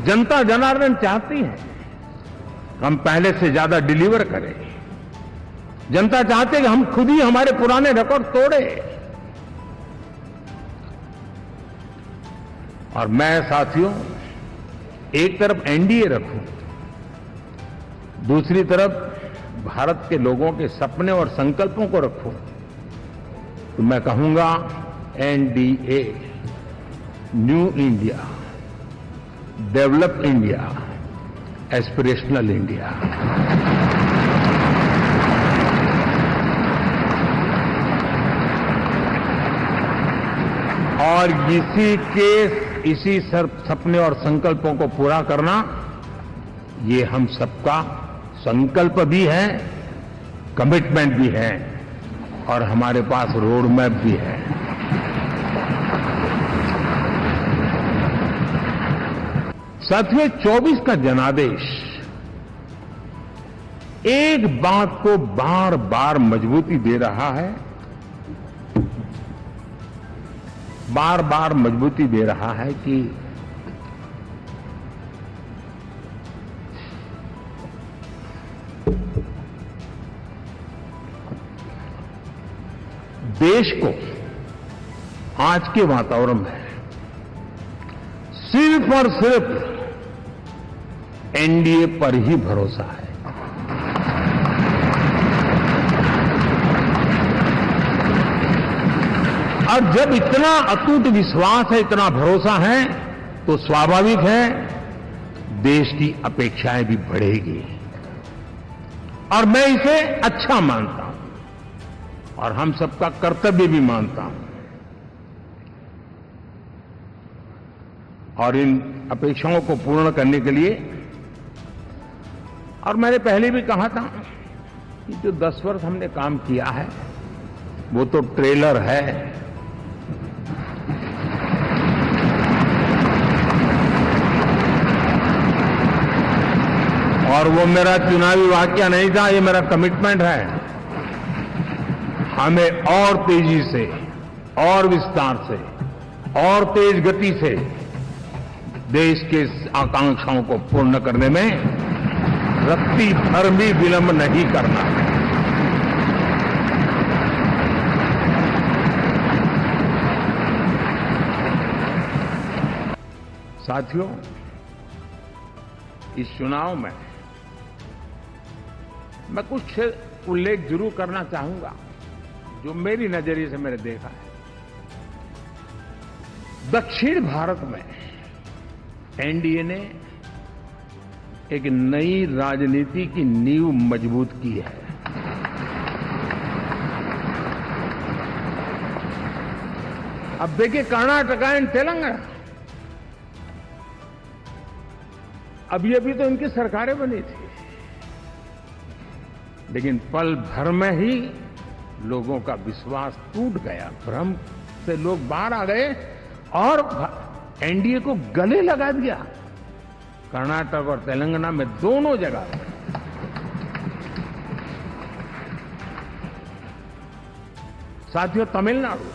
जनता जनार्दन चाहती है हम पहले से ज्यादा डिलीवर करें। जनता चाहती है कि हम खुद ही हमारे पुराने रिकॉर्ड तोड़े। और मैं साथियों एक तरफ एनडीए रखूं, दूसरी तरफ भारत के लोगों के सपने और संकल्पों को रखूं, तो मैं कहूंगा NDA, new India, develop India, aspirational India. और इसी सपने और संकल्पों को पूरा करना ये हम सबका संकल्प भी है, कमिटमेंट भी है और हमारे पास रोड मैप भी है। साथियों 24 का जनादेश एक बात को बार बार मजबूती दे रहा है, बार बार मजबूती दे रहा है कि देश को आज के वातावरण में सिर्फ और सिर्फ एनडीए पर ही भरोसा है। और जब इतना अटूट विश्वास है, इतना भरोसा है, तो स्वाभाविक है देश की अपेक्षाएं भी बढ़ेगी। और मैं इसे अच्छा मानता हूं और हम सबका कर्तव्य भी मानता हूं। और इन अपेक्षाओं को पूर्ण करने के लिए, और मैंने पहले भी कहा था कि जो 10 वर्ष हमने काम किया है वो तो ट्रेलर है। और वो मेरा चुनावी वाक्य नहीं था, ये मेरा कमिटमेंट है। हमें और तेजी से, और विस्तार से, और तेज गति से देश के आकांक्षाओं को पूर्ण करने में रत्ती भर भी विलंब नहीं करना है। साथियों, इस चुनाव में मैं कुछ उल्लेख जरूर करना चाहूंगा जो मेरी नजरिए से मैंने देखा है। दक्षिण भारत में एनडीए ने एक नई राजनीति की नींव मजबूत की है। अब देखिए कर्नाटक एंड तेलंगाना, अभी तो इनकी सरकारें बनी थी, लेकिन पल भर में ही लोगों का विश्वास टूट गया, भ्रम से लोग बाहर आ गए और एनडीए को गले लगा दिया। कर्नाटक और तेलंगाना में दोनों जगह साथियों तमिलनाडु,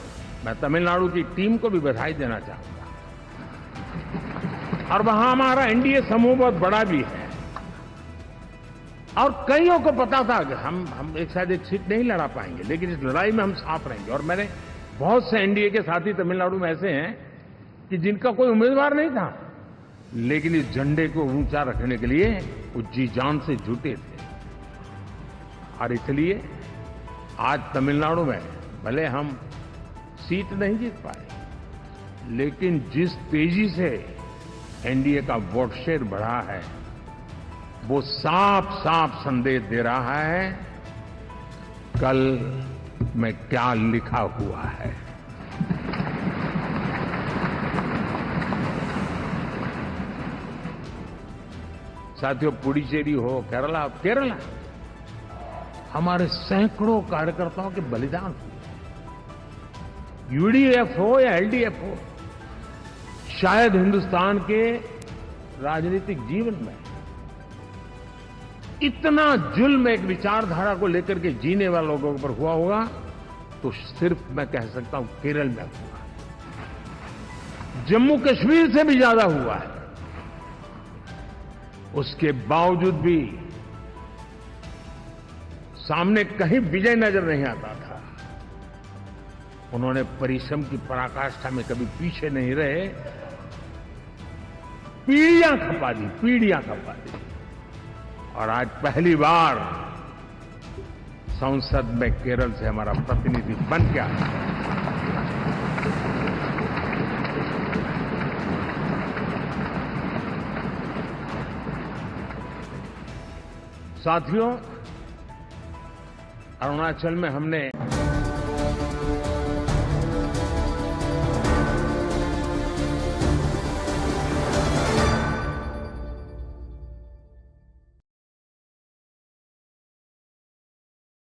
मैं तमिलनाडु की टीम को भी बधाई देना चाहूंगा। और वहां हमारा एनडीए समूह बहुत बड़ा भी है और कईयों को पता था कि हम एक साथ एक सीट नहीं लड़ा पाएंगे, लेकिन इस लड़ाई में हम साथ रहेंगे। और मैंने बहुत से एनडीए के साथी तमिलनाडु में ऐसे हैं कि जिनका कोई उम्मीदवार नहीं था, लेकिन इस झंडे को ऊंचा रखने के लिए वो जी जान से जुटे थे। और इसलिए आज तमिलनाडु में भले हम सीट नहीं जीत पाए, लेकिन जिस तेजी से एनडीए का वोट शेयर बढ़ा है, वो साफ साफ संदेश दे रहा है कल में क्या लिखा हुआ है। साथियों, पुडुचेरी हो, केरला हमारे सैकड़ों कार्यकर्ताओं के बलिदान हुए। यूडीएफ हो या एलडीएफ हो, शायद हिंदुस्तान के राजनीतिक जीवन में इतना जुल्म एक विचारधारा को लेकर के जीने वाले लोगों पर हुआ होगा तो सिर्फ मैं कह सकता हूं केरल में हुआ है। जम्मू कश्मीर से भी ज्यादा हुआ है। उसके बावजूद भी सामने कहीं विजय नजर नहीं आता था। उन्होंने परिश्रम की पराकाष्ठा में कभी पीछे नहीं रहे, पीढ़ियां खपा दी। और आज पहली बार संसद में केरल से हमारा प्रतिनिधि बन के आया। साथियों, अरुणाचल में हमने